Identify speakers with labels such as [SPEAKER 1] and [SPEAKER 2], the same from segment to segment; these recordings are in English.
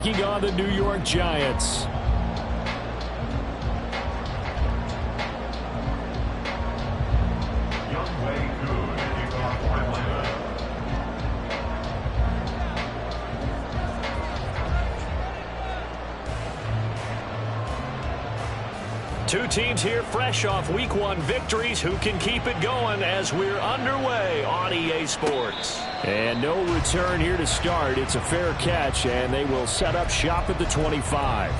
[SPEAKER 1] Taking on the New York Giants. Two teams here fresh off Week 1 victories. Who can keep it going as we're underway on EA Sports? And no return here to start. It's a fair catch, and they will set up shop at the 25.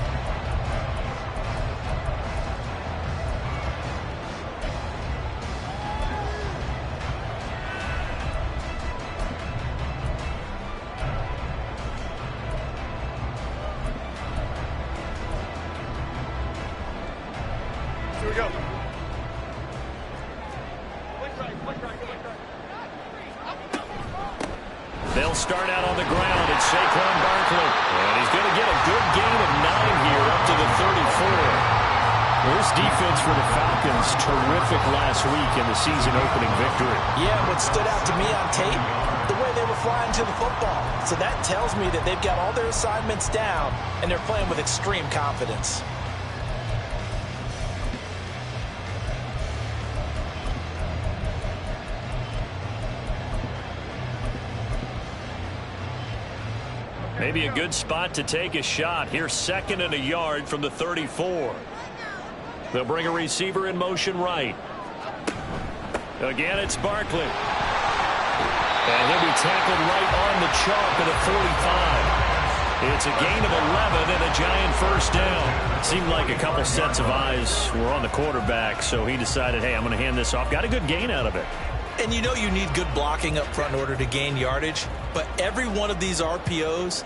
[SPEAKER 1] They'll start out on the ground. It's Saquon Barkley. And he's going to get a good gain of 9 here up to the 34. This defense for the Falcons, terrific last week in the season-opening victory.
[SPEAKER 2] Yeah, what stood out to me on tape, the way they were flying to the football. So that tells me that they've got all their assignments down, and they're playing with extreme confidence.
[SPEAKER 1] Maybe a good spot to take a shot. Here's 2nd and a yard from the 34. They'll bring a receiver in motion right. Again, it's Barkley. And he'll be tackled right on the chalk at the 45. It's a gain of 11 and a Giant first down. It seemed like a couple sets of eyes were on the quarterback, so he decided, hey, I'm going to hand this off. Got a good gain out of it.
[SPEAKER 2] And you know you need good blocking up front in order to gain yardage. But every one of these RPOs,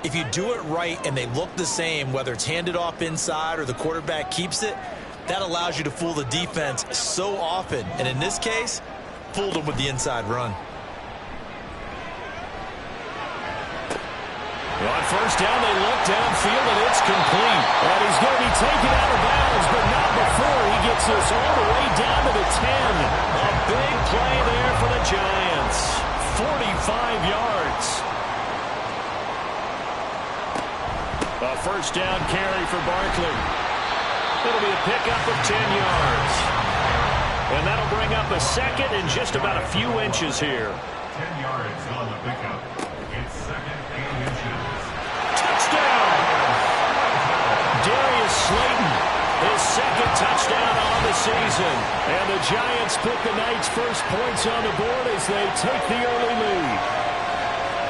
[SPEAKER 2] if you do it right and they look the same, whether it's handed off inside or the quarterback keeps it, that allows you to fool the defense so often. And in this case, fooled them with the inside run.
[SPEAKER 1] On first down, they look downfield, and it's complete. And he's going to be taken out of bounds, but not before he gets this all the way down to the 10. A big play there for the Giants. 45 yards. A first down carry for Barkley. It'll be a pickup of 10 yards. And that'll bring up a second and just about a few inches here.
[SPEAKER 3] 10 yards on the pickup. It's 2nd and inches.
[SPEAKER 1] Touchdown! Darius Slayton, his 2nd touchdown on the season. And the Giants put the night's first points on the board as they take the early lead.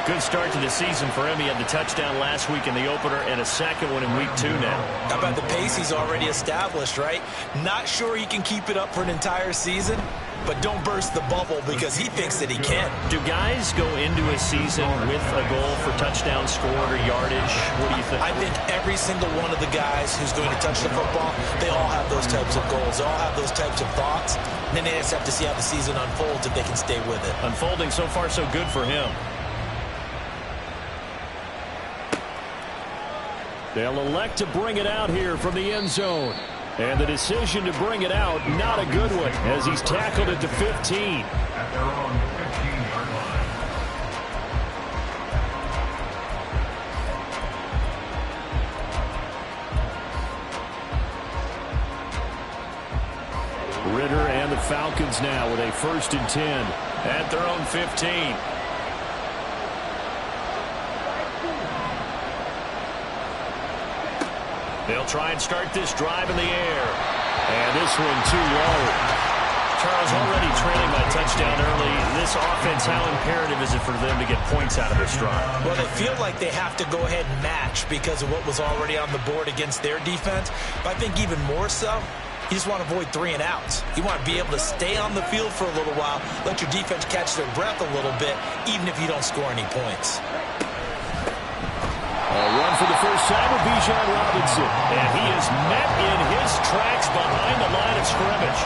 [SPEAKER 1] Good start to the season for him. He had the touchdown last week in the opener and a second one in week 2 now.
[SPEAKER 2] How about the pace he's already established, right? Not sure he can keep it up for an entire season, but don't burst the bubble because he thinks that he can.
[SPEAKER 1] Do guys go into a season with a goal for touchdown scored or yardage? What do you think?
[SPEAKER 2] I think every single one of the guys who's going to touch the football, they all have those types of goals. They all have those types of thoughts. And then they just have to see how the season unfolds if they can stay with it.
[SPEAKER 1] Unfolding so far so good for him. They'll elect to bring it out here from the end zone. And the decision to bring it out, not a good one, as he's tackled at the 15.
[SPEAKER 3] At their own 15-yard
[SPEAKER 1] line. Ritter and the Falcons now with a 1st and 10 at their own 15. They'll try and start this drive in the air. And this one too low. Charles, already trailing by touchdown early. This offense, how imperative is it for them to get points out of this drive?
[SPEAKER 2] Well, they feel like they have to go ahead and match because of what was already on the board against their defense. But I think even more so, you just want to avoid 3 and outs. You want to be able to stay on the field for a little while, let your defense catch their breath a little bit, even if you don't score any points.
[SPEAKER 1] A run for the first time with Bijan Robinson. And he is met in his tracks behind the line of scrimmage.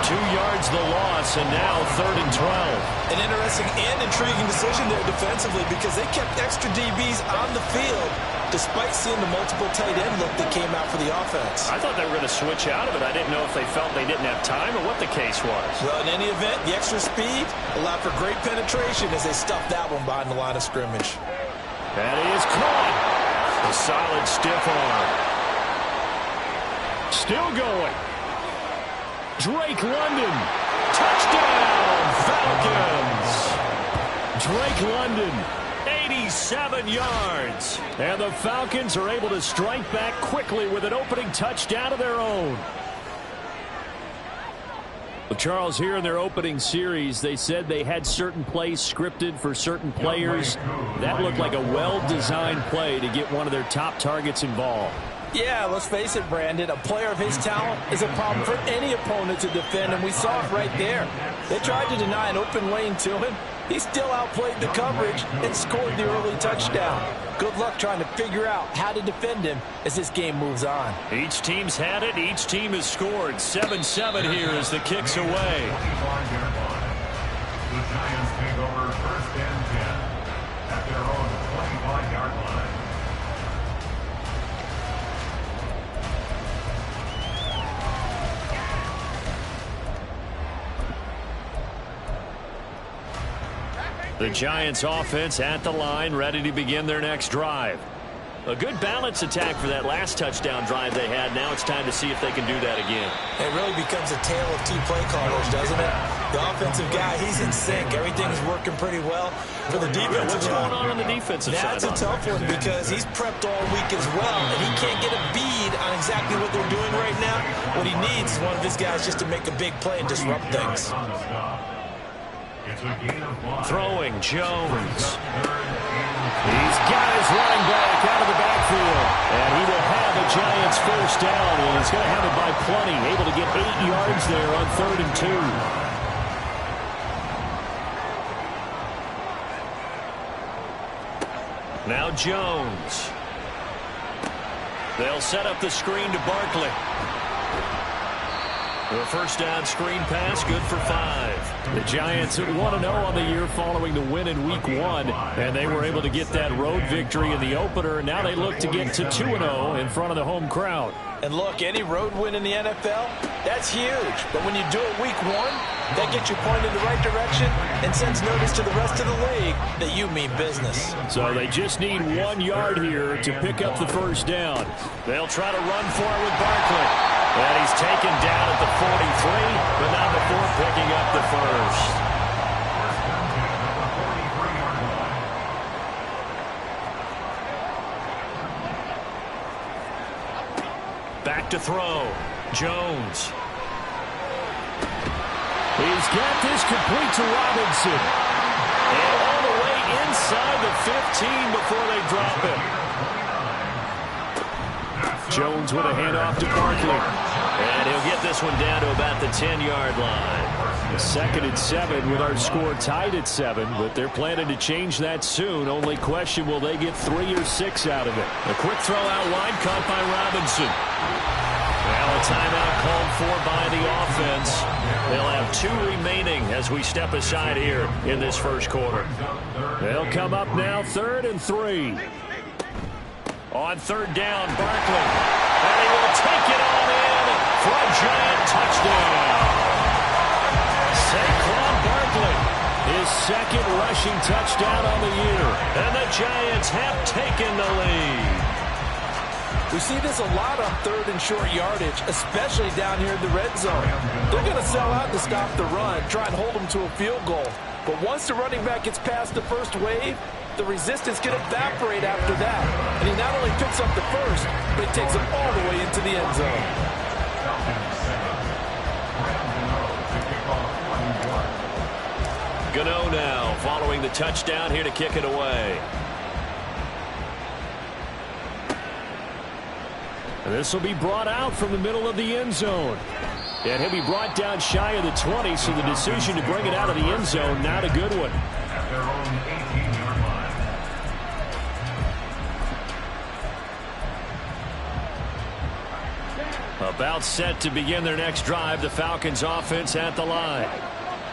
[SPEAKER 1] 2 yards the loss, and now 3rd and 12.
[SPEAKER 2] An interesting and intriguing decision there defensively because they kept extra DBs on the field despite seeing the multiple tight end look that came out for the offense.
[SPEAKER 1] I thought they were going to switch out of it. I didn't know if they felt they didn't have time or what the case was.
[SPEAKER 2] Well, in any event, the extra speed allowed for great penetration as they stuffed that one behind the line of scrimmage.
[SPEAKER 1] And he is caught. A solid stiff arm. Still going. Drake London. Touchdown, Falcons. Drake London, 87 yards. And the Falcons are able to strike back quickly with an opening touchdown of their own. Well, Charles, here in their opening series, they said they had certain plays scripted for certain players. That looked like a well-designed play to get one of their top targets involved.
[SPEAKER 2] Yeah, let's face it, Brandon. A player of his talent is a problem for any opponent to defend, and we saw it right there. They tried to deny an open lane to him. He still outplayed the coverage and scored the early touchdown. Good luck trying to figure out how to defend him as this game moves on.
[SPEAKER 1] Each team's had it. Each team has scored. 7-7 here as the kick's away.
[SPEAKER 3] The Giants take over first and 10 at their own 25-yard line.
[SPEAKER 1] The Giants offense at the line, ready to begin their next drive. A good balance attack for that last touchdown drive they had. Now it's time to see if they can do that again.
[SPEAKER 2] It really becomes a tale of two play callers, doesn't it? The offensive guy, he's in sync. Everything's working pretty well. For the defensive
[SPEAKER 1] What's going on the defensive side?
[SPEAKER 2] That's a tough one because he's prepped all week as well, and he can't get a bead on exactly what they're doing right now. What he needs is one of his guys just to make a big play and disrupt things.
[SPEAKER 1] Throwing Jones. He's got his running back out of the backfield. And he will have a Giants first down. And he's going to have it by plenty. Able to get 8 yards there on 3rd and 2. Now Jones. They'll set up the screen to Barkley. The first down screen pass, good for 5. The Giants at 1-0 on the year following the win in Week 1, and they were able to get that road victory in the opener, and now they look to get to 2-0 in front of the home crowd.
[SPEAKER 2] And look, any road win in the NFL, that's huge. But when you do it Week 1, that gets you pointed in the right direction and sends notice to the rest of the league that you mean business.
[SPEAKER 1] So they just need 1 yard here to pick up the first down. They'll try to run for it with Barkley. And he's taken down at the 43, but not before picking up the first. Back to throw. Jones. He's got this complete to Robinson. And all the way inside the 15 before they drop it. Jones with a handoff to Barkley. And he'll get this one down to about the 10-yard line. 2nd and 7 with our score tied at 7, but they're planning to change that soon. Only question, will they get 3 or 6 out of it? A quick throw out wide, caught by Robinson. Well, a timeout called for by the offense. They'll have 2 remaining as we step aside here in this first quarter. They'll come up now 3rd and 3. On 3rd down, Barkley. And he will take it on in for a Giant touchdown. Saquon Barkley, his 2nd rushing touchdown on the year. And the Giants have taken the lead.
[SPEAKER 2] We see this a lot on 3rd and short yardage, especially down here in the red zone. They're going to sell out to stop the run, try and hold them to a field goal. But once the running back gets past the first wave, the resistance can evaporate after that. And he not only picks up the first, but he takes it all the way into the end zone.
[SPEAKER 1] Gano now following the touchdown here to kick it away. And this will be brought out from the middle of the end zone. And he'll be brought down shy of the 20, so the decision to bring it out of the end zone, not a good one.
[SPEAKER 3] At their own 18-yard line.
[SPEAKER 1] About set to begin their next drive, the Falcons offense at the line.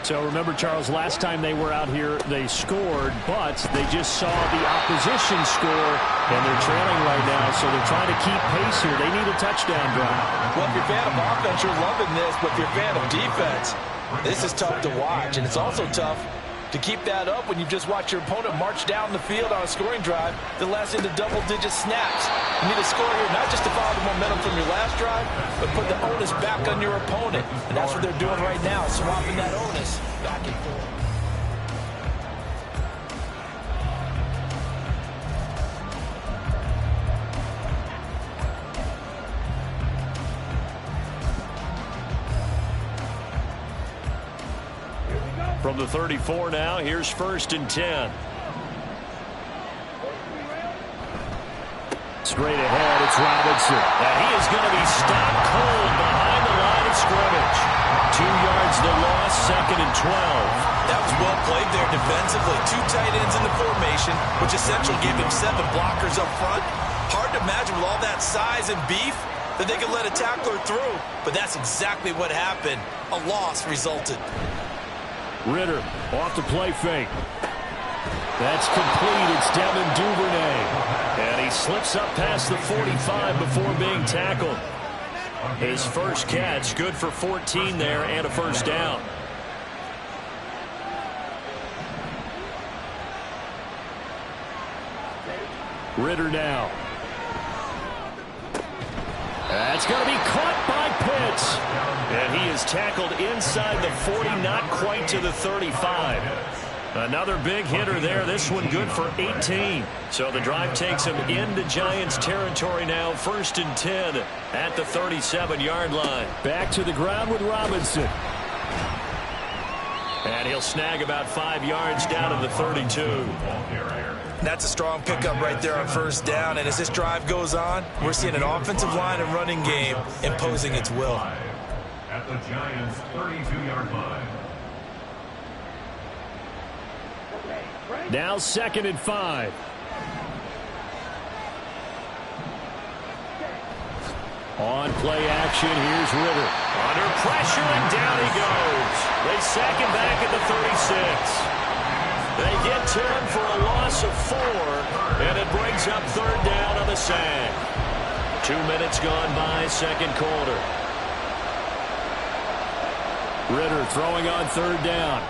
[SPEAKER 1] So remember, Charles, last time they were out here, they scored, but they just saw the opposition score, and they're trailing right now, so they're trying to keep pace here. They need a touchdown drive.
[SPEAKER 2] Well, if you're a fan of offense, you're loving this, but if you're a fan of defense, this is tough to watch, and it's also tough To keep that up when you just watch your opponent march down the field on a scoring drive that lasts into double-digit snaps. You need to score here not just to follow the momentum from your last drive, but put the onus back on your opponent. And that's what they're doing right now, swapping that onus back and forth.
[SPEAKER 1] From the 34 now, here's 1st and 10. Straight ahead, it's Robinson. And he is going to be stopped cold behind the line of scrimmage. 2 yards the loss, 2nd and 12.
[SPEAKER 2] That was well played there defensively. 2 tight ends in the formation, which essentially gave him 7 blockers up front. Hard to imagine with all that size and beef that they could let a tackler through. But that's exactly what happened. A loss resulted.
[SPEAKER 1] Ritter off the play fake. That's complete. It's Devin Duvernay. And he slips up past the 45 before being tackled. His first catch, good for 14 there and a first down. Ritter now. That's going to be caught by Pitts. And he is tackled inside the 40, not quite to the 35. Another big hitter there. This one good for 18. So the drive takes him into Giants territory now. 1st and 10 at the 37-yard line. Back to the ground with Robinson. And he'll snag about 5 yards down to the 32.
[SPEAKER 2] That's a strong pickup right there on 1st down. And as this drive goes on, we're seeing an offensive line and running game imposing its will.
[SPEAKER 3] At the Giants' 32-yard line.
[SPEAKER 1] Now 2nd and 5. On play action, here's Ritter. Under pressure, and down he goes. They sack him back at the 36. They get to him for a loss of 4, and it brings up 3rd down on the sack. 2 minutes gone by, 2nd quarter. Ritter throwing on 3rd down.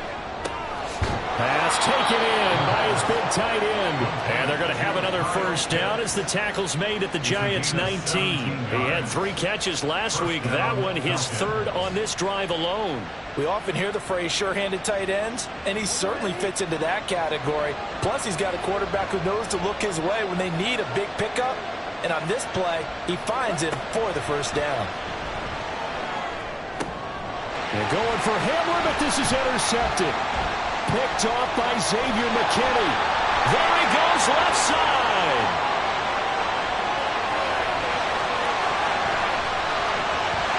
[SPEAKER 1] Pass taken in by his big tight end. And they're going to have another first down as the tackle's made at the Giants' 19. He had 3 catches last week. That one his 3rd on this drive alone.
[SPEAKER 2] We often hear the phrase sure-handed tight ends, and he certainly fits into that category. Plus, he's got a quarterback who knows to look his way when they need a big pickup. And on this play, he finds him for the first down.
[SPEAKER 1] They're going for Hamler, but this is intercepted. Picked off by Xavier McKinney. There he goes, left side.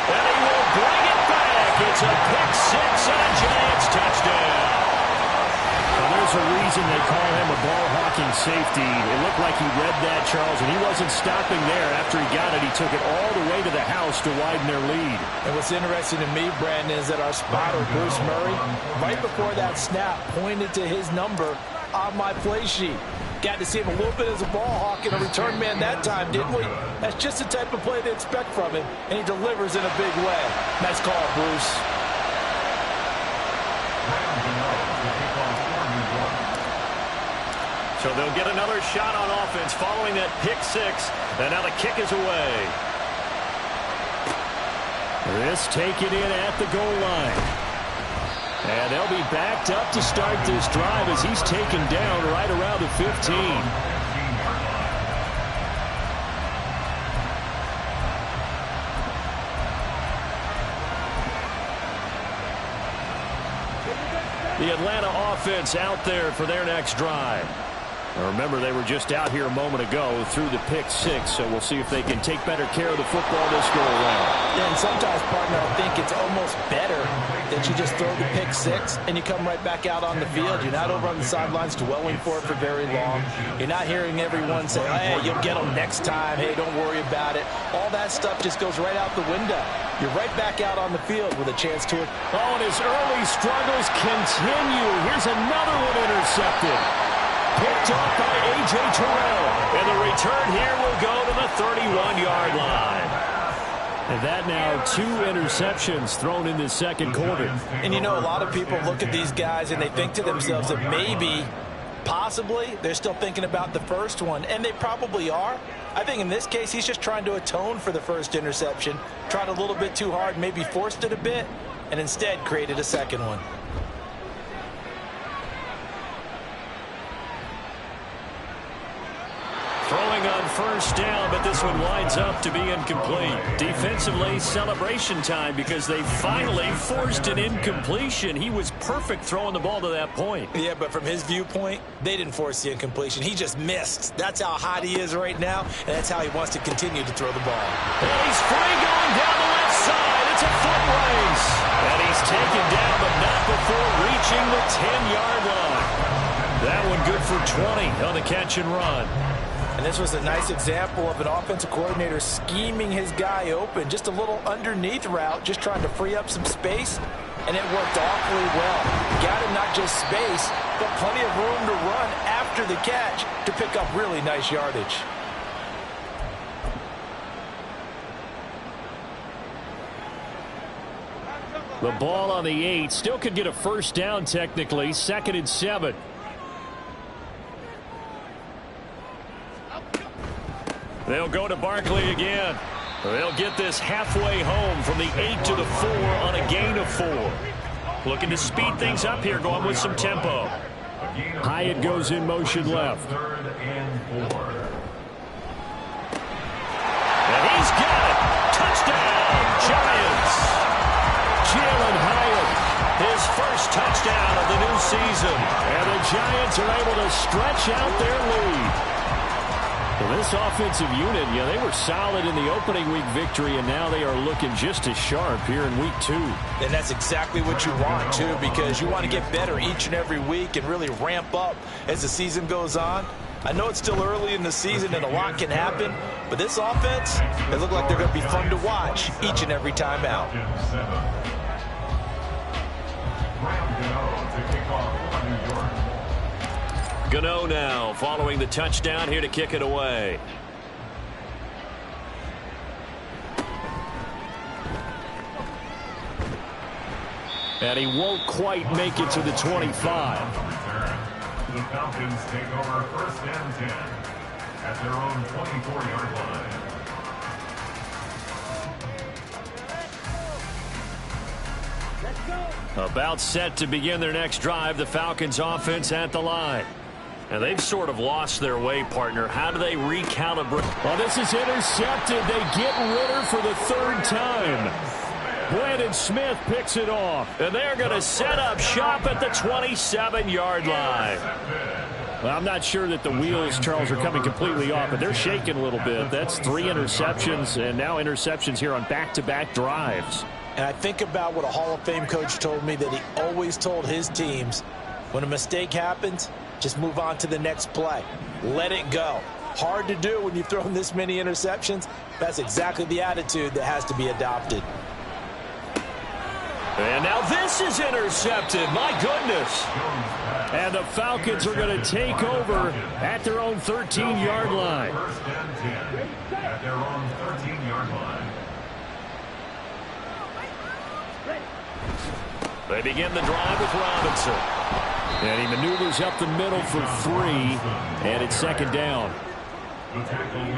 [SPEAKER 1] And he will bring it back. It's a pick 6 and a Giants touchdown. Well, there's a reason they call him a ball-hawking safety. It looked like he read that, Charles, and he wasn't stopping there. After he got it, he took it all the way to the house to widen their lead.
[SPEAKER 2] And what's interesting to me, Brandon, is that our spotter, Bruce Murray, right before that snap, pointed to his number on my play sheet. Got to see him a little bit as a ball hawk and a return man that time, didn't we? That's just the type of play they expect from him, and he delivers in a big way. Nice call, Bruce.
[SPEAKER 1] So they'll get another shot on offense following that pick 6. And now the kick is away. This taken in at the goal line. And they'll be backed up to start this drive as he's taken down right around the 15. The Atlanta offense out there for their next drive. Now remember, they were just out here a moment ago through the pick 6, so we'll see if they can take better care of the football this go-around.
[SPEAKER 2] Yeah, and sometimes, partner, I think it's almost better that you just throw the pick 6 and you come right back out on the field. You're not over on the sidelines dwelling for it for very long. You're not hearing everyone say, hey, you'll get them next time. Hey, don't worry about it. All that stuff just goes right out the window. You're right back out on the field with a chance to it.
[SPEAKER 1] Oh, and his early struggles continue. Here's another one intercepted. Picked off by A.J. Terrell. And the return here will go to the 31-yard line. And that now 2 interceptions thrown in this second quarter.
[SPEAKER 2] And you know, a lot of people look at these guys and they think to themselves that maybe, possibly, they're still thinking about the first one. And they probably are. I think in this case, he's just trying to atone for the first interception. Tried a little bit too hard, maybe forced it a bit, and instead created a second one.
[SPEAKER 1] Throwing on first down, but this one winds up to be incomplete. Defensively, celebration time because they finally forced an incompletion. He was perfect throwing the ball to that point.
[SPEAKER 2] Yeah, but from his viewpoint, they didn't force the incompletion. He just missed. That's how hot he is right now, and that's how he wants to continue to throw the ball.
[SPEAKER 1] And he's free going down the left side. It's a foot race. And he's taken down, but not before reaching the 10-yard line. That one good for 20 on the catch and run.
[SPEAKER 2] And this was a nice example of an offensive coordinator scheming his guy open. Just a little underneath route, just trying to free up some space, and it worked awfully well. Got him not just space, but plenty of room to run after the catch to pick up really nice yardage.
[SPEAKER 1] The ball on the 8. Still could get a first down technically. 2nd and 7. They'll go to Barkley again. They'll get this halfway home from the 8 to the 4 on a gain of 4. Looking to speed things up here, going with some tempo. Hyatt goes in motion left.
[SPEAKER 3] 3rd and 4.
[SPEAKER 1] And he's got it. Touchdown, Giants. Jalen Hyatt, his first touchdown of the new season. And the Giants are able to stretch out their lead. Well, this offensive unit, they were solid in the opening week victory, and now they are looking just as sharp here in week 2.
[SPEAKER 2] And that's exactly what you want, too, because you want to get better each and every week and really ramp up as the season goes on. I know it's still early in the season and a lot can happen, but this offense, they look like they're going to be fun to watch each and every time out.
[SPEAKER 1] Gano now following the touchdown here to kick it away. And he won't quite make it to the 25.
[SPEAKER 3] The Falcons take over 1st and 10 at their own 24-yard line.
[SPEAKER 1] About set to begin their next drive, the Falcons offense at the line. And they've sort of lost their way, partner. How do they recalibrate? Well, this is intercepted. They get Ritter for the 3rd time. Brandon Smith picks it off. And they're going to set up shop at the 27-yard line. Well, I'm not sure that the wheels, Charles, are coming completely off, but they're shaking a little bit. That's 3 interceptions, and now interceptions here on back-to-back drives.
[SPEAKER 2] And I think about what a Hall of Fame coach told me that he always told his teams, when a mistake happens, just move on to the next play. Let it go. Hard to do when you've thrown this many interceptions. That's exactly the attitude that has to be adopted.
[SPEAKER 1] And now this is intercepted. My goodness. And the Falcons are going to take over at their own 13-yard line.
[SPEAKER 3] 1st and 10 at their own 13-yard line.
[SPEAKER 1] They begin the drive with Robinson. And he maneuvers up the middle for 3, and it's 2nd down.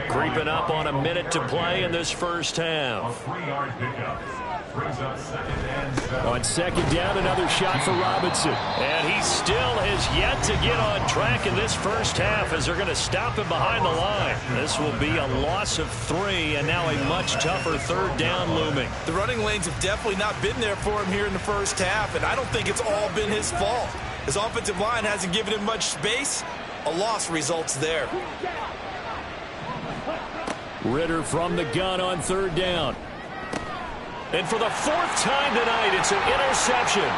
[SPEAKER 1] Creeping up on a minute to play in this first half.
[SPEAKER 3] A 3-yard pickup brings up 2nd and 7.
[SPEAKER 1] On 2nd down, another shot for Robinson. And he still has yet to get on track in this first half as they're going to stop him behind the line. This will be a loss of 3, and now a much tougher 3rd down looming.
[SPEAKER 2] The running lanes have definitely not been there for him here in the first half, and I don't think it's all been his fault. His offensive line hasn't given him much space. A loss results there.
[SPEAKER 1] Ritter from the gun on 3rd down. And for the 4th time tonight, it's an interception.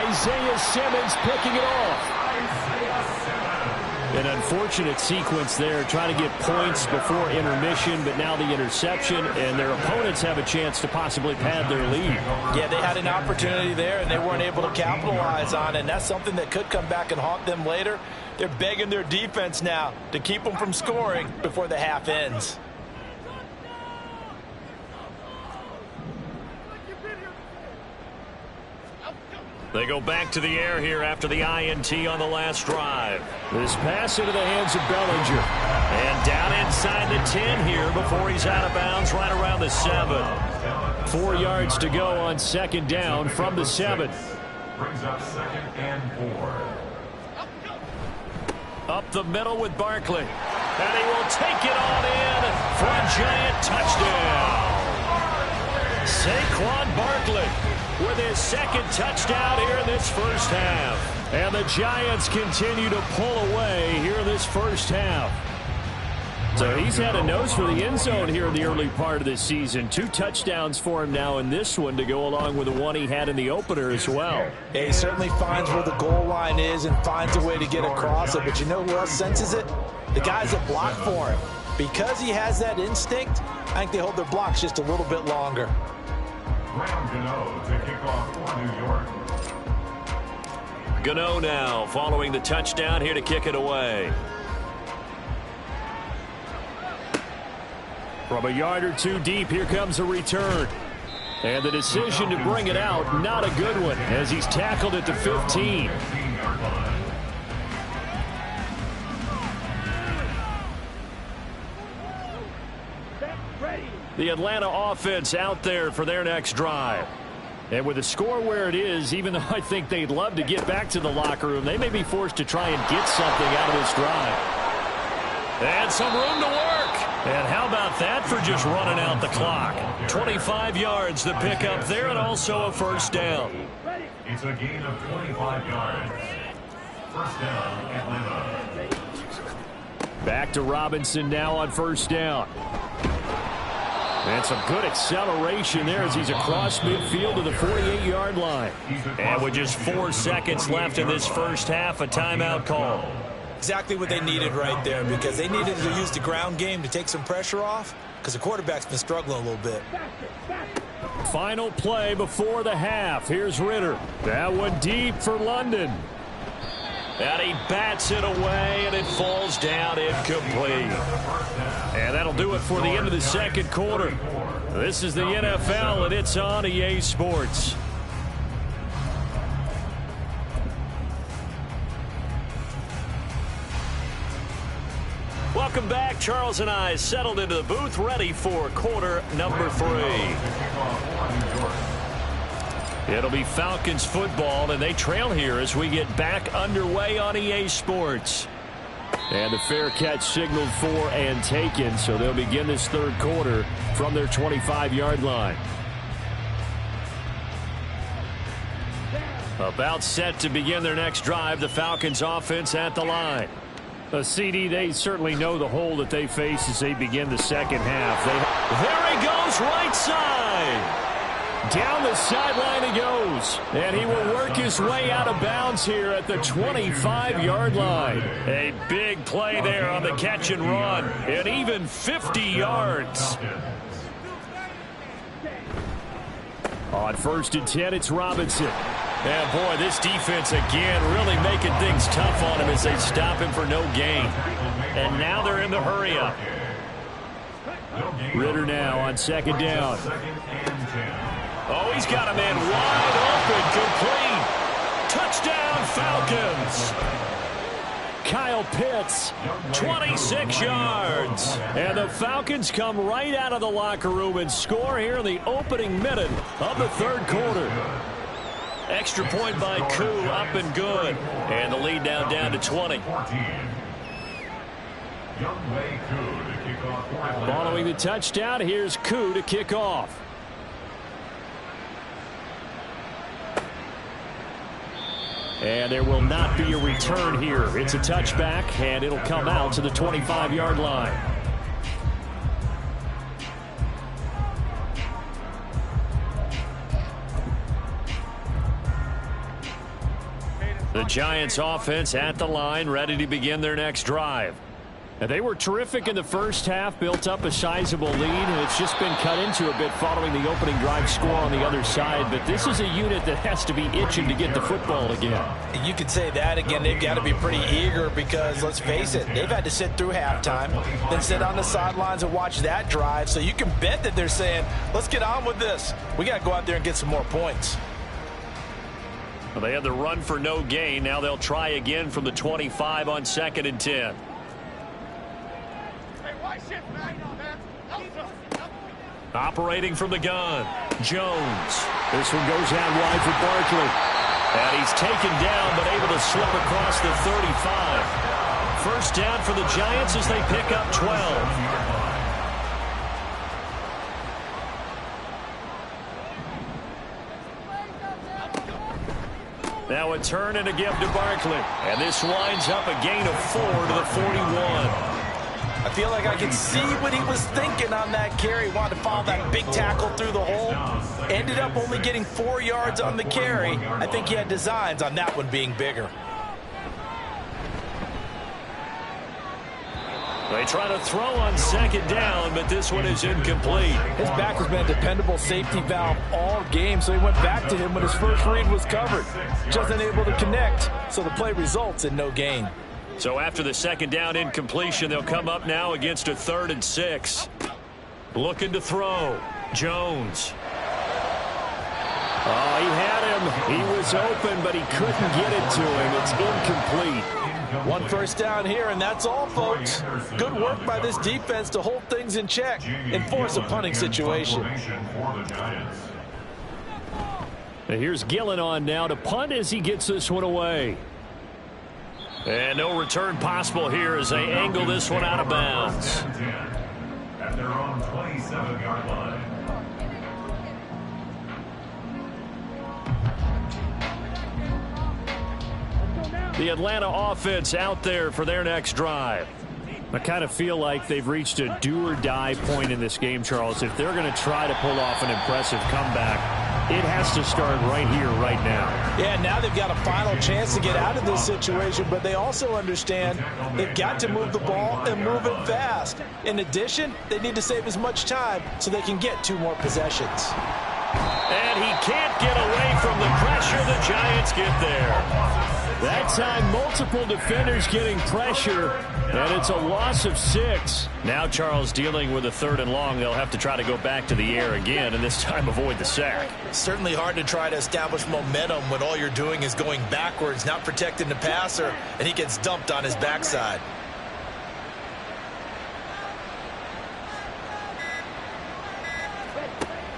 [SPEAKER 1] Isaiah Simmons picking it off. An unfortunate sequence there, trying to get points before intermission, but now the interception, and their opponents have a chance to possibly pad their lead.
[SPEAKER 2] Yeah, they had an opportunity there, and they weren't able to capitalize on it, and that's something that could come back and haunt them later. They're begging their defense now to keep them from scoring before the half ends.
[SPEAKER 1] They go back to the air here after the INT on the last drive. This pass into the hands of Bellinger. And down inside the 10 here before he's out of bounds right around the 7. 4 yards to go on second down from the 7.
[SPEAKER 3] Brings up 2nd and 4.
[SPEAKER 1] Up the middle with Barkley. And he will take it on in for a giant touchdown. Saquon Barkley with his second touchdown here in this first half. And the Giants continue to pull away here in this first half. So he's had a nose for the end zone here in the early part of this season. 2 touchdowns for him now in this one to go along with the one he had in the opener as well.
[SPEAKER 2] Yeah, he certainly finds where the goal line is and finds a way to get across it. But you know who else senses it? The guys that block for him. Because he has that instinct, I think they hold their blocks just a little bit longer.
[SPEAKER 3] Gano to kick off for New York.
[SPEAKER 1] Gano now following the touchdown here to kick it away. From a yard or 2 deep, here comes a return. And the decision to bring it out, not a good one, as he's tackled at the 15. The Atlanta offense out there for their next drive. And with the score where it is, even though I think they'd love to get back to the locker room, they may be forced to try and get something out of this drive. And some room to work. And how about that for just running out the clock? 25 yards to pick up there and also a first down.
[SPEAKER 3] It's a gain of 25 yards. First down, Atlanta.
[SPEAKER 1] Back to Robinson now on first down. And some good acceleration there as he's across midfield to the 48-yard line. And with just 4 seconds left in this first half, a timeout call.
[SPEAKER 2] Exactly what they needed right there, because they needed to use the ground game to take some pressure off, because the quarterback's been struggling a little bit.
[SPEAKER 1] Final play before the half. Here's Ritter. That one deep for London. And he bats it away, and it falls down incomplete. And that'll do it for the end of the second quarter. This is the NFL, and it's on EA Sports. Welcome back. Charles and I settled into the booth, ready for quarter number 3. It'll be Falcons football, and they trail here as we get back underway on EA Sports. And the fair catch signaled for and taken, so they'll begin this third quarter from their 25-yard line. About set to begin their next drive, the Falcons offense at the line. A CD, they certainly know the hole that they face as they begin the second half. There he goes, right side. Down the sideline he goes. And he will work his way out of bounds here at the 25-yard line. A big play there on the catch and run. And even 50 yards. On 1st and 10, it's Robinson. And boy, this defense again really making things tough on him as they stop him for no gain. And now they're in the hurry up. Ritter now on second down. Oh, he's got a man wide open, complete. Touchdown, Falcons. Kyle Pitts, 26 yards. And the Falcons come right out of the locker room and score here in the opening minute of the third quarter. Extra point by Koo, up and good. And the lead now down to 20. Following the touchdown, here's Koo to kick off. And there will not be a return here. It's a touchback, and it'll come out to the 25-yard line. The Giants offense at the line, ready to begin their next drive. And they were terrific in the first half, built up a sizable lead, and it's just been cut into a bit following the opening drive score on the other side. But this is a unit that has to be itching to get the football again.
[SPEAKER 2] You could say that again. They've got to be pretty eager because, let's face it, they've had to sit through halftime, then sit on the sidelines and watch that drive. So you can bet that they're saying, let's get on with this. We got to go out there and get some more points.
[SPEAKER 1] Well, they had the run for no gain. Now they'll try again from the 25 on 2nd and 10. Operating from the gun, Jones.
[SPEAKER 4] This one goes out wide for Barkley.
[SPEAKER 1] And he's taken down, but able to slip across the 35. First down for the Giants as they pick up 12. Now a turn and a give to Barkley. And this winds up a gain of 4 to the 41.
[SPEAKER 2] I feel like I can see what he was thinking on that carry. Wanted to follow that big tackle through the hole. Ended up only getting 4 yards on the carry. I think he had designs on that one being bigger.
[SPEAKER 1] They try to throw on 2nd down, but this one is incomplete.
[SPEAKER 5] His back has been a dependable safety valve all game, so he went back to him when his first read was covered. Just unable to connect, so the play results in no gain.
[SPEAKER 1] So after the 2nd down incompletion, they'll come up now against a 3rd and 6. Looking to throw. Jones.
[SPEAKER 4] Oh, he had him. He was open, but he couldn't get it to him. It's incomplete.
[SPEAKER 5] One first down here, and that's all, folks. Good work by this defense to hold things in check and force a punting situation.
[SPEAKER 4] And here's Gillen on now to punt as he gets this one away.
[SPEAKER 1] And no return possible here as they angle this one out of bounds.
[SPEAKER 3] At their own 27-yard line.
[SPEAKER 1] The Atlanta offense out there for their next drive.
[SPEAKER 4] I kind of feel like they've reached a do-or-die point in this game, Charles. If they're going to try to pull off an impressive comeback, it has to start right here, right now.
[SPEAKER 5] Yeah, now they've got a final chance to get out of this situation, but they also understand they've got to move the ball and move it fast. In addition, they need to save as much time so they can get 2 more possessions.
[SPEAKER 1] And he can't get away from the pressure. The Giants get there.
[SPEAKER 4] That time, multiple defenders getting pressure, and it's a loss of 6.
[SPEAKER 1] Now Charles dealing with a 3rd and long. They'll have to try to go back to the air again, and this time avoid the sack.
[SPEAKER 2] Certainly hard to try to establish momentum when all you're doing is going backwards, not protecting the passer, and he gets dumped on his backside.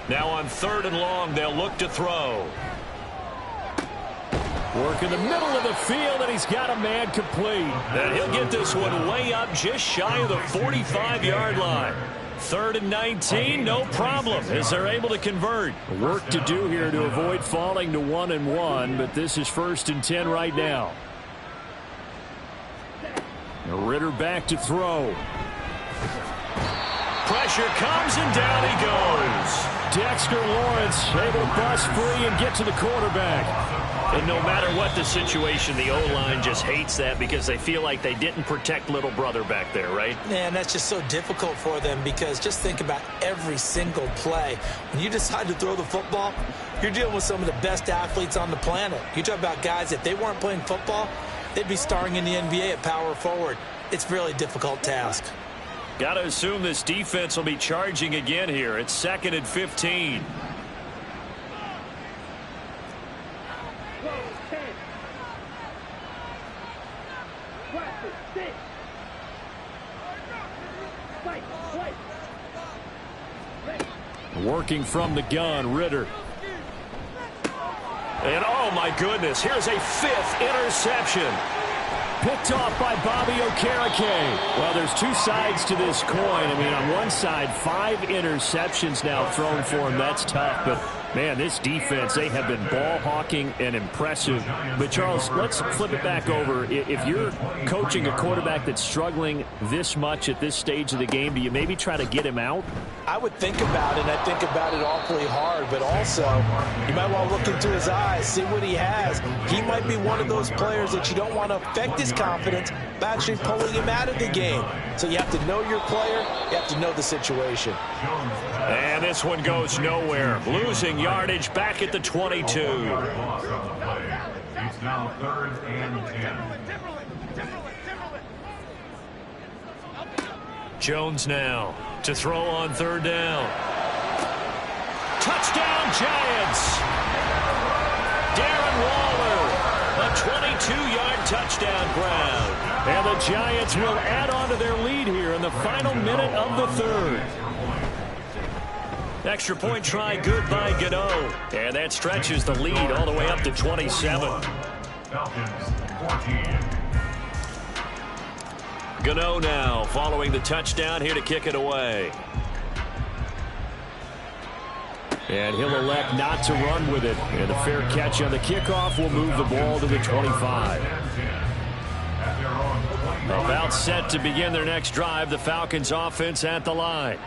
[SPEAKER 1] Now on 3rd and long, they'll look to throw.
[SPEAKER 4] Work in the middle of the field, and he's got a man complete.
[SPEAKER 1] And he'll get this one way up just shy of the 45-yard line. 3rd and 19, no problem, as they're able to convert.
[SPEAKER 4] Work to do here to avoid falling to 1-1, but this is 1st and 10 right now. Ritter back to throw.
[SPEAKER 1] Pressure comes, and down he goes.
[SPEAKER 4] Dexter Lawrence able to bust free and get to the quarterback.
[SPEAKER 1] And no matter what the situation, the O-line just hates that because they feel like they didn't protect little brother back there, right?
[SPEAKER 2] Man, that's just so difficult for them because just think about every single play. When you decide to throw the football, you're dealing with some of the best athletes on the planet. You talk about guys, if they weren't playing football, they'd be starring in the NBA at power forward. It's a really difficult task.
[SPEAKER 1] Got to assume this defense will be charging again here. It's 2nd and 15.
[SPEAKER 4] Working from the gun, Ritter.
[SPEAKER 1] And oh my goodness, here's a 5th interception.
[SPEAKER 4] Picked off by Bobby Okereke. Well, there's 2 sides to this coin. I mean, on one side, 5 interceptions now thrown for him. That's tough, but man, this defense, they have been ball hawking and impressive. But Charles, let's flip it back over. If you're coaching a quarterback that's struggling this much at this stage of the game, do you maybe try to get him out?
[SPEAKER 5] I would think about it, and I think about it awfully hard, but also you might want to look into his eyes, see what he has. He might be one of those players that you don't want to affect his confidence by actually pulling him out of the game. So you have to know your player, you have to know the situation.
[SPEAKER 1] And this one goes nowhere. Losing yardage back at the 22.
[SPEAKER 3] It's now 3rd and 10.
[SPEAKER 1] Jones now to throw on 3rd down. Touchdown, Giants! Darren Waller 2-yard touchdown ground.
[SPEAKER 4] And the Giants will add on to their lead here in the final minute of the third.
[SPEAKER 1] Extra point try good by Gano. And that stretches the lead all the way up to 27.
[SPEAKER 3] Falcons 14.
[SPEAKER 1] Gano now following the touchdown here to kick it away.
[SPEAKER 4] And he'll elect not to run with it. And a fair catch on the kickoff will move the ball to the 25.
[SPEAKER 1] About set to begin their next drive, the Falcons offense at the line.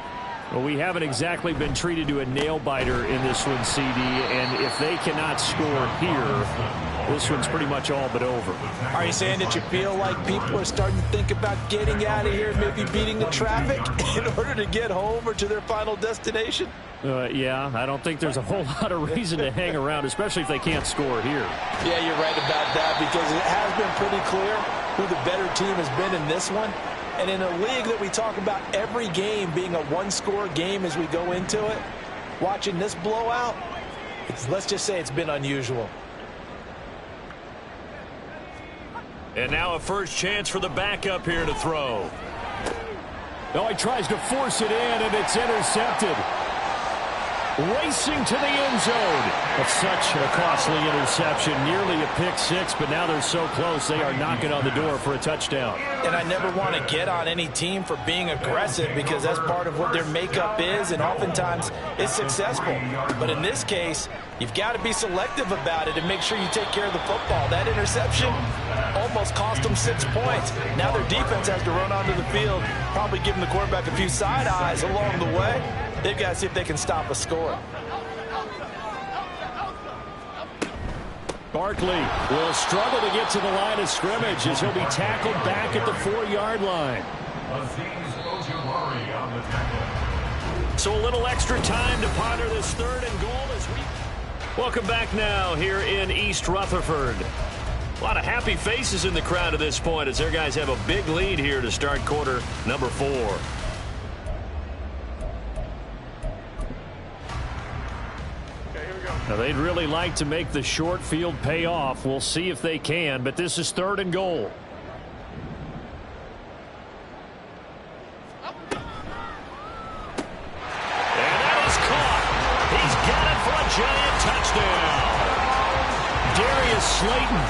[SPEAKER 4] Well, we haven't exactly been treated to a nail-biter in this one, CD. And if they cannot score here, this one's pretty much all but over.
[SPEAKER 5] Are you saying that you feel like people are starting to think about getting out of here, maybe beating the traffic in order to get home or to their final destination?
[SPEAKER 4] Yeah, I don't think there's a whole lot of reason to hang around, especially if they can't score here.
[SPEAKER 5] Yeah, you're right about that, because it has been pretty clear who the better team has been in this one. And in a league that we talk about every game being a one-score game as we go into it, watching this blowout, let's just say it's been unusual.
[SPEAKER 1] And now a first chance for the backup here to throw.
[SPEAKER 4] Oh, he tries to force it in, and it's intercepted. Racing to the end zone. That's such a costly interception. Nearly a pick six, but now they're so close they are knocking on the door for a touchdown.
[SPEAKER 5] And I never want to get on any team for being aggressive, because that's part of what their makeup is, and oftentimes it's successful. But in this case, you've got to be selective about it and make sure you take care of the football. That interception almost cost them 6 points. Now their defense has to run onto the field, probably giving the quarterback a few side eyes along the way. They've got to see if they can stop a score.
[SPEAKER 4] Barkley will struggle to get to the line of scrimmage as he'll be tackled back at the 4-yard line.
[SPEAKER 1] So a little extra time to ponder this third and goal as we welcome back now here in East Rutherford. A lot of happy faces in the crowd at this point as their guys have a big lead here to start quarter number 4.
[SPEAKER 4] Now, they'd really like to make the short field pay off. We'll see if they can, but this is third and goal.
[SPEAKER 1] And that is caught. He's got it for a giant touchdown.
[SPEAKER 4] Darius Slayton,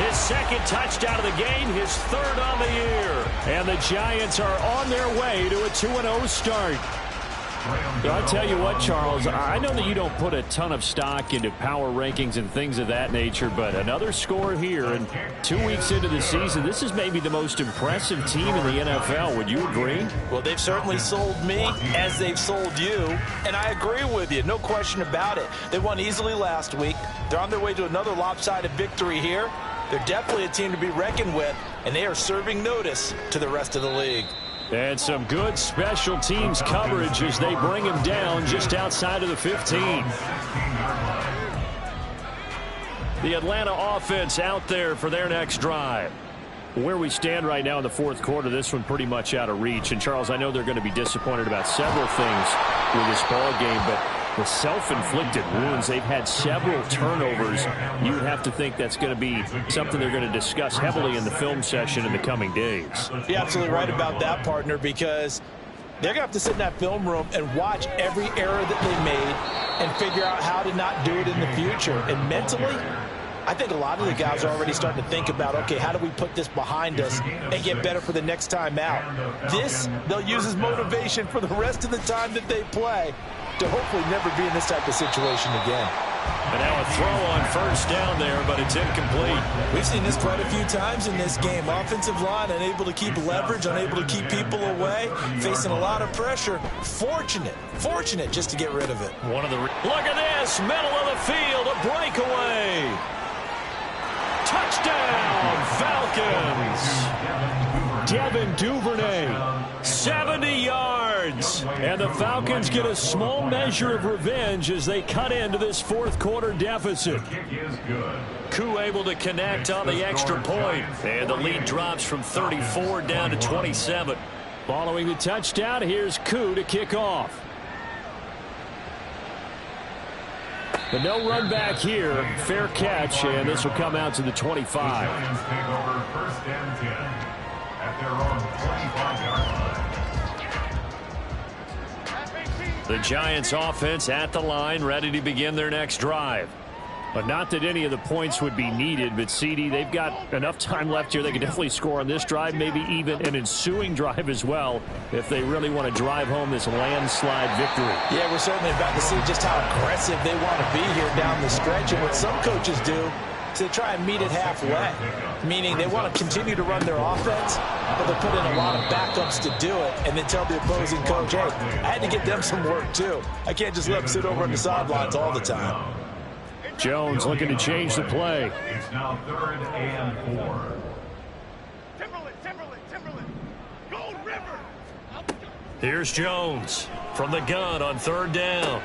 [SPEAKER 1] his second touchdown of the game, his third on the year.
[SPEAKER 4] And the Giants are on their way to a 2-0 start. I'll tell you what, Charles, I know that you don't put a ton of stock into power rankings and things of that nature, but another score here, and 2 weeks into the season, this is maybe the most impressive team in the NFL. Would you agree?
[SPEAKER 5] Well, they've certainly sold me as they've sold you, and I agree with you, no question about it. They won easily last week. They're on their way to another lopsided victory here. They're definitely a team to be reckoned with, and they are serving notice to the rest of the league.
[SPEAKER 4] And some good special teams coverage as they bring him down just outside of the 15.
[SPEAKER 1] The Atlanta offense out there for their next drive.
[SPEAKER 4] Where we stand right now in the fourth quarter, this one pretty much out of reach. And, Charles, I know they're going to be disappointed about several things with this ball game, but the self-inflicted wounds, they've had several turnovers. You would have to think that's going to be something they're going to discuss heavily in the film session in the coming days.
[SPEAKER 5] You're absolutely right about that, partner, because they're going to have to sit in that film room and watch every error that they made and figure out how to not do it in the future. And mentally, I think a lot of the guys are already starting to think about, okay, how do we put this behind us and get better for the next time out? This, they'll use as motivation for the rest of the time that they play to hopefully never be in this type of situation again.
[SPEAKER 1] And now a throw on first down there, but it's incomplete.
[SPEAKER 5] We've seen this quite a few times in this game. Offensive line unable to keep leverage, unable to keep people away, facing a lot of pressure. Fortunate just to get rid of it.
[SPEAKER 1] Look at this, middle of the field, a breakaway. Touchdown, Falcons.
[SPEAKER 4] Devin Duvernay,
[SPEAKER 1] 70 yards.
[SPEAKER 4] and the Falcons get a small measure of revenge as they cut into this fourth quarter deficit.
[SPEAKER 1] Koo able to connect on the extra point, and the lead drops from 34 down to 27.
[SPEAKER 4] Following the touchdown, here's Koo to kick off. But no run back here. Fair catch, and this will come out to the 25.
[SPEAKER 3] The Giants take over first and 10 at their own 25-yard line.
[SPEAKER 1] The Giants offense at the line, ready to begin their next drive. But not that any of the points would be needed, but CD, they've got enough time left here. They can definitely score on this drive, maybe even an ensuing drive as well, if they really want to drive home this landslide victory.
[SPEAKER 5] Yeah, we're certainly about to see just how aggressive they want to be here down the stretch. And what some coaches do is they try and meet it halfway, meaning they want to continue to run their offense, but they put in a lot of backups to do it, and then tell the opposing coach, hey, I had to get them some work too. I can't just let them sit over on the sidelines all the time.
[SPEAKER 4] Jones looking to change the play.
[SPEAKER 3] It's now 3rd and 4.
[SPEAKER 6] Timberland. Gold River.
[SPEAKER 1] Here's Jones from the gun on 3rd down.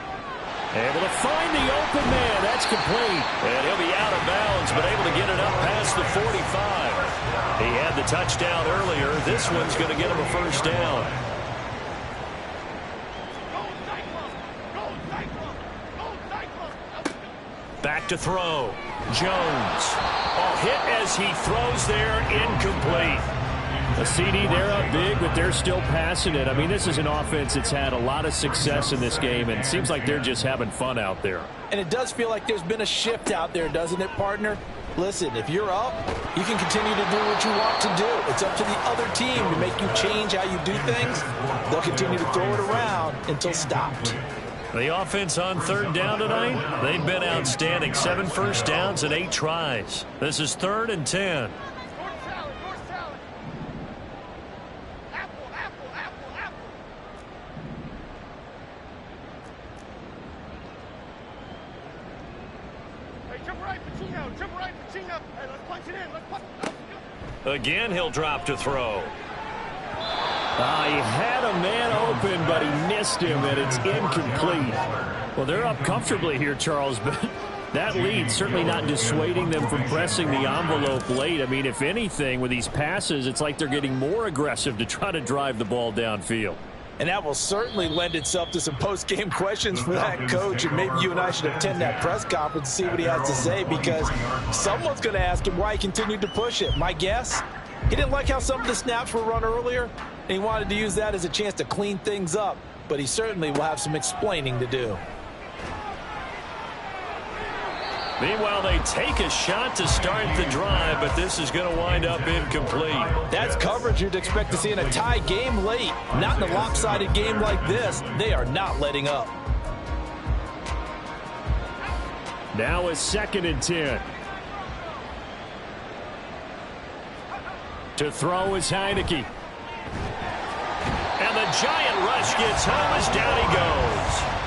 [SPEAKER 1] Able to find the open man. That's complete. And he'll be out of bounds, but able to get it up past the 45. He had the touchdown earlier. This one's going to get him a first down. Back to throw. Jones. Oh, hit as he throws there. Incomplete.
[SPEAKER 4] A CD, they're up big, but they're still passing it. I mean, this is an offense that's had a lot of success in this game, and it seems like they're just having fun out there.
[SPEAKER 5] And it does feel like there's been a shift out there, doesn't it, partner? Listen, if you're up, you can continue to do what you want to do. It's up to the other team to make you change how you do things. They'll continue to throw it around until stopped.
[SPEAKER 1] The offense on 3rd down tonight, they've been outstanding. 7 first downs and 8 tries. This is 3rd and 10. Again, he'll drop to throw.
[SPEAKER 4] He had a man open, but he missed him, and it's incomplete. Well, they're up comfortably here, Charles, but that lead certainly not dissuading them from pressing the envelope late. I mean, if anything, with these passes, it's like they're getting more aggressive to try to drive the ball downfield.
[SPEAKER 5] And that will certainly lend itself to some post-game questions for that coach. And maybe you and I should attend that press conference and see what he has to say, because someone's going to ask him why he continued to push it. My guess, he didn't like how some of the snaps were run earlier, and he wanted to use that as a chance to clean things up. But he certainly will have some explaining to do.
[SPEAKER 1] Meanwhile, they take a shot to start the drive, but this is going to wind up incomplete.
[SPEAKER 5] That's coverage you'd expect to see in a tie game late. Not in a lopsided game like this. They are not letting up.
[SPEAKER 4] Now it's 2nd and 10. To throw is Heineke.
[SPEAKER 1] And the giant rush gets home as down he goes.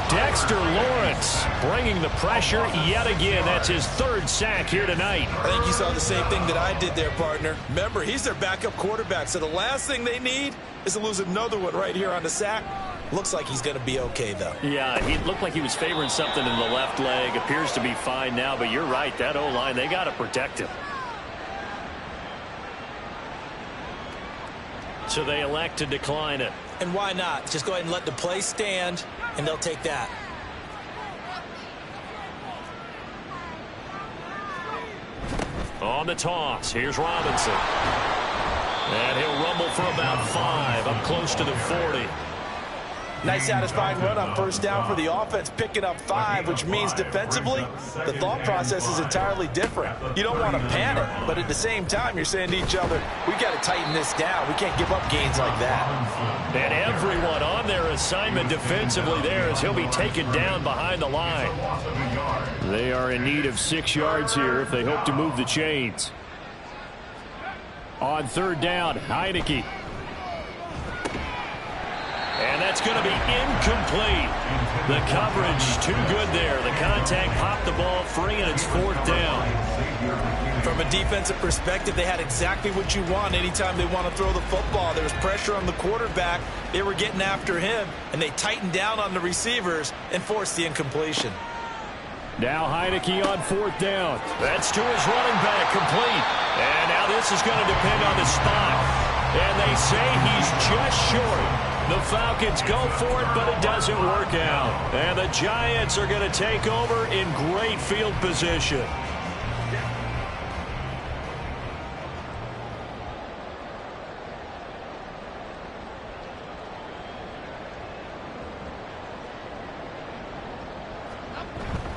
[SPEAKER 1] Dexter Lawrence bringing the pressure yet again. That's his 3rd sack here tonight.
[SPEAKER 2] I think you saw the same thing that I did there, partner. Remember, he's their backup quarterback, so the last thing they need is to lose another one right here on the sack. Looks like he's going to be okay, though.
[SPEAKER 1] Yeah, he looked like he was favoring something in the left leg. Appears to be fine now, but you're right. That O-line, they got to protect him. So they elect to decline it.
[SPEAKER 2] And why not? Just go ahead and let the play stand, and they'll take that.
[SPEAKER 1] On the toss, here's Robinson. And he'll rumble for about 5, up close to the 40.
[SPEAKER 5] Nice satisfying run on 1st down for the offense, picking up 5, which means defensively, the thought process is entirely different. You don't want to panic, but at the same time, you're saying to each other, we got to tighten this down. We can't give up gains like that.
[SPEAKER 1] And everyone on their assignment defensively there as he'll be taken down behind the line.
[SPEAKER 4] They are in need of 6 yards here if they hope to move the chains. On 3rd down, Heineke.
[SPEAKER 1] And that's going to be incomplete. The coverage too good there. The contact popped the ball free, and it's 4th down.
[SPEAKER 2] From a defensive perspective, they had exactly what you want anytime they want to throw the football. There was pressure on the quarterback. They were getting after him, and they tightened down on the receivers and forced the incompletion.
[SPEAKER 4] Now Heineke on 4th down.
[SPEAKER 1] That's to his running back, complete. And now this is going to depend on the spot. And they say he's just short. The Falcons go for it, but it doesn't work out. And the Giants are going to take over in great field position.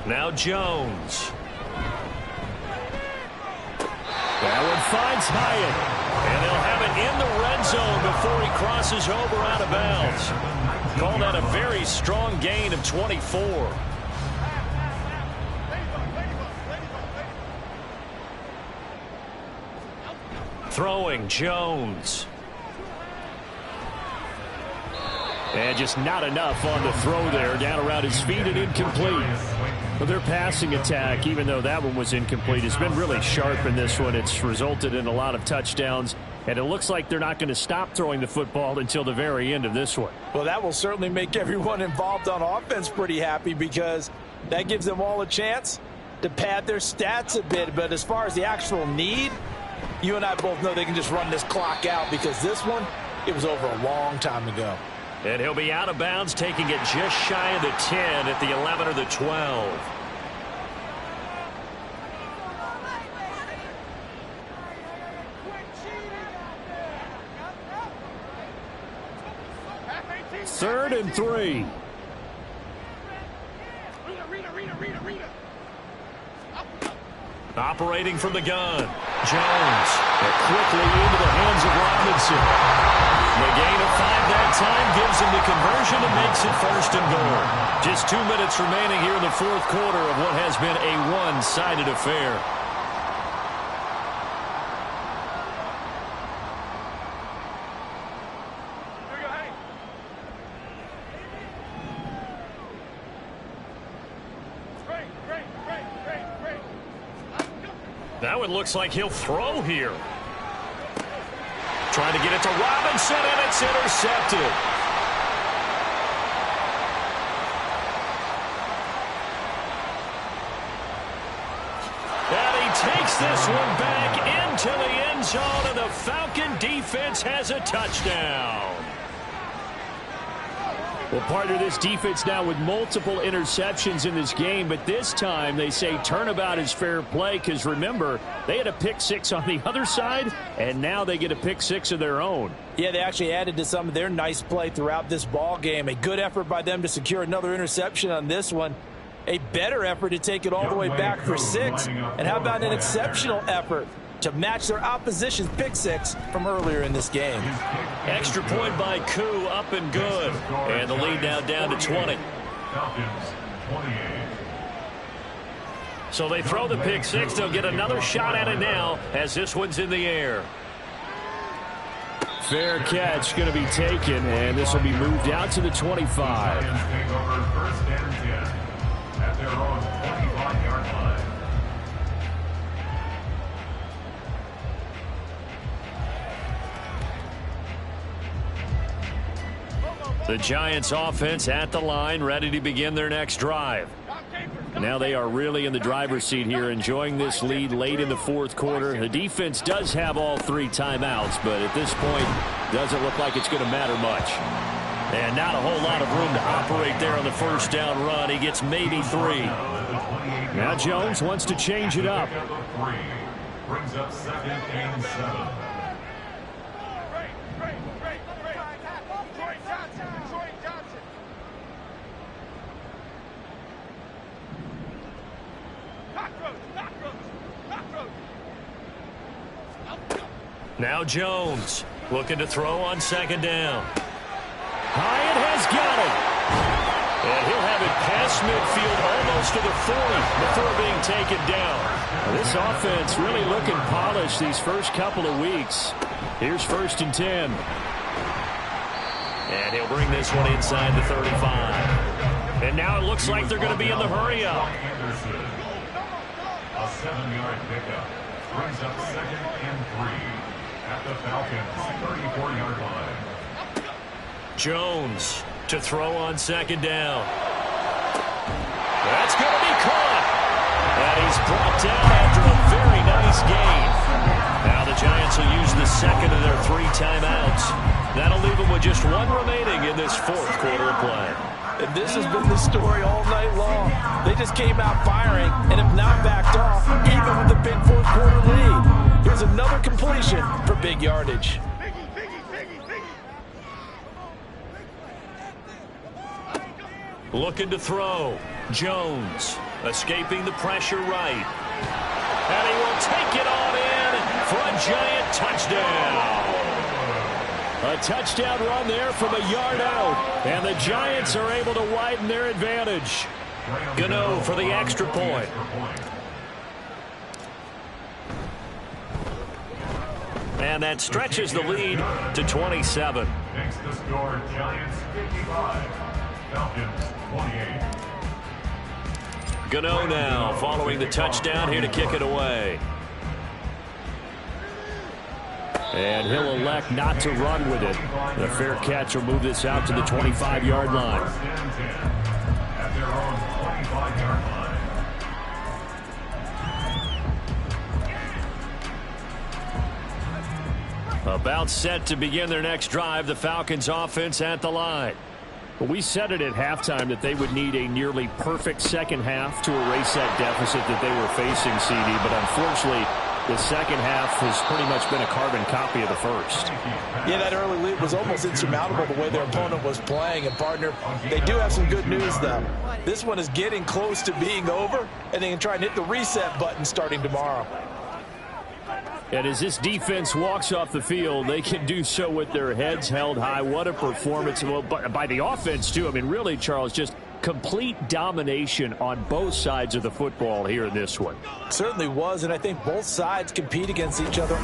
[SPEAKER 1] Now Jones. That one finds Hyatt. And they'll have it in the red zone before he crosses over out of bounds. Call that a very strong gain of 24. Throwing Jones. And just not enough on the throw there. Down around his feet and incomplete. Well, their passing attack, even though that one was incomplete, has been really sharp in this one. It's resulted in a lot of touchdowns. And it looks like they're not going to stop throwing the football until the very end of this one.
[SPEAKER 5] Well, that will certainly make everyone involved on offense pretty happy because that gives them all a chance to pad their stats a bit. But as far as the actual need, you and I both know they can just run this clock out because this one, it was over a long time ago.
[SPEAKER 1] And he'll be out of bounds, taking it just shy of the 10 at the 11 or the 12.
[SPEAKER 4] Third and 3.
[SPEAKER 1] Operating from the gun. Jones. And quickly into the hands of Robinson. The gain of 5 that time gives him the conversion and makes it 1st and goal. Just 2 minutes remaining here in the 4th quarter of what has been a one-sided affair. That one looks like he'll throw here. Trying to get it to Robinson, and it's intercepted. And he takes this one back into the end zone, and the Falcon defense has a touchdown.
[SPEAKER 4] Well, partner, this defense now with multiple interceptions in this game, but this time they say turnabout is fair play because, remember, they had a pick 6 on the other side, and now they get a pick 6 of their own.
[SPEAKER 5] Yeah, they actually added to some of their nice play throughout this ball game. A good effort by them to secure another interception on this one. A better effort to take it all the way back for 6. And how about an exceptional effort to match their opposition's pick 6 from earlier in this game.
[SPEAKER 1] Extra point by Koo, up and good. And the lead now down to 20. So they throw the pick 6. They'll get another shot at it now as this one's in the air.
[SPEAKER 4] Fair catch going to be taken, and this will be moved out to the 25.
[SPEAKER 3] At their own 25-yard line.
[SPEAKER 1] The Giants offense at the line, ready to begin their next drive.
[SPEAKER 4] Now they are really in the driver's seat here, enjoying this lead late in the 4th quarter. The defense does have all 3 timeouts, but at this point, doesn't look like it's going to matter much. And not a whole lot of room to operate there on the first down run. He gets maybe 3. Now Jones wants to change it up.
[SPEAKER 3] Brings up 2nd and 7.
[SPEAKER 1] Now Jones looking to throw on 2nd down.
[SPEAKER 4] Hyatt has got it.
[SPEAKER 1] And he'll have it past midfield almost to the 40 before being taken down.
[SPEAKER 4] Well, this offense really looking polished these first couple of weeks. Here's 1st and 10.
[SPEAKER 1] And he'll bring this one inside the 35. And now it looks like they're going to be in the hurry-up.
[SPEAKER 3] A 7-yard pickup brings up 2nd and 3 at the Falcons' 34-yard line.
[SPEAKER 1] Jones to throw on 2nd down. That's going to be caught. And he's brought down after a very nice gain. Now the Giants will use the second of their 3 timeouts. That'll leave them with just 1 remaining in this 4th quarter of play.
[SPEAKER 5] And this has been the story all night long. They just came out firing and have not backed off, even with the big 4th quarter lead. Here's another completion for big yardage.
[SPEAKER 1] Looking to throw. Jones escaping the pressure right. And he will take it on in for a Giant touchdown.
[SPEAKER 4] A touchdown run there from a yard out. And the Giants are able to widen their advantage.
[SPEAKER 1] Gano for the extra point. And that stretches the lead to 27.
[SPEAKER 3] Next to score, Giants 55, Falcons 28.
[SPEAKER 1] Gano now following the touchdown here to kick it away.
[SPEAKER 4] And he'll elect not to run with it. The fair catch will move this out to the 25-yard line.
[SPEAKER 3] First and 10 at their own 25-yard line.
[SPEAKER 1] About set to begin their next drive, the Falcons offense at the line.
[SPEAKER 4] But we said it at halftime that they would need a nearly perfect second half to erase that deficit that they were facing, CD. But unfortunately, the second half has pretty much been a carbon copy of the first.
[SPEAKER 5] Yeah, that early lead was almost insurmountable the way their opponent was playing. And, partner, they do have some good news, though. This one is getting close to being over, and they can try and hit the reset button starting tomorrow.
[SPEAKER 4] And as this defense walks off the field, they can do so with their heads held high. What a performance. Well, by the offense, too. I mean, really, Charles, just complete domination on both sides of the football here in this one.
[SPEAKER 5] Certainly was, and I think both sides compete against each other all